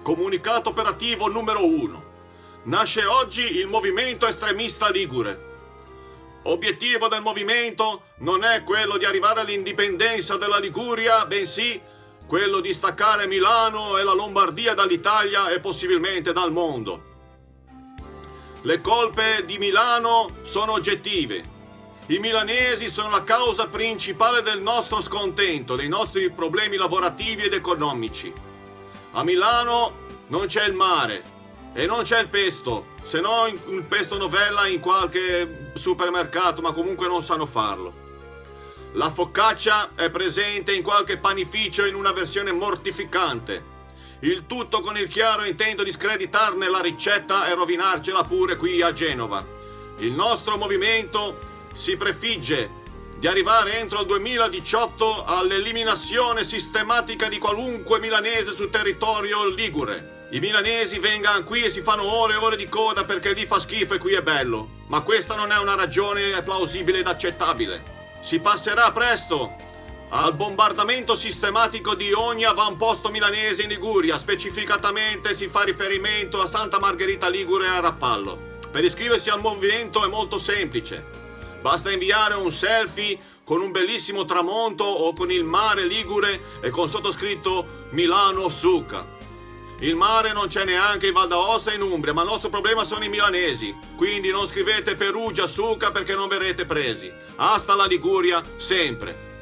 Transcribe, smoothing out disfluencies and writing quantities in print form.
Comunicato operativo numero 1. Nasce oggi il movimento estremista ligure. Obiettivo del movimento non è quello di arrivare all'indipendenza della Liguria, bensì quello di staccare Milano e la Lombardia dall'Italia e possibilmente dal mondo. Le colpe di Milano sono oggettive. I milanesi sono la causa principale del nostro scontento, dei nostri problemi lavorativi ed economici. A Milano non c'è il mare e non c'è il pesto, se no il pesto novella in qualche supermercato, ma comunque non sanno farlo. La focaccia è presente in qualche panificio in una versione mortificante. Il tutto con il chiaro intento di screditarne la ricetta e rovinarcela pure qui a Genova. Il nostro movimento si prefigge di arrivare entro il 2018 all'eliminazione sistematica di qualunque milanese sul territorio ligure. I milanesi vengano qui e si fanno ore e ore di coda perché lì fa schifo e qui è bello. Ma questa non è una ragione plausibile ed accettabile. Si passerà presto al bombardamento sistematico di ogni avamposto milanese in Liguria. Specificatamente si fa riferimento a Santa Margherita Ligure e a Rapallo. Per iscriversi al movimento è molto semplice. Basta inviare un selfie con un bellissimo tramonto o con il mare ligure e con sottoscritto Milano Succa. Il mare non c'è neanche in Val d'Aosta e in Umbria, ma il nostro problema sono i milanesi. Quindi non scrivete Perugia Succa perché non verrete presi. Hasta la Liguria sempre.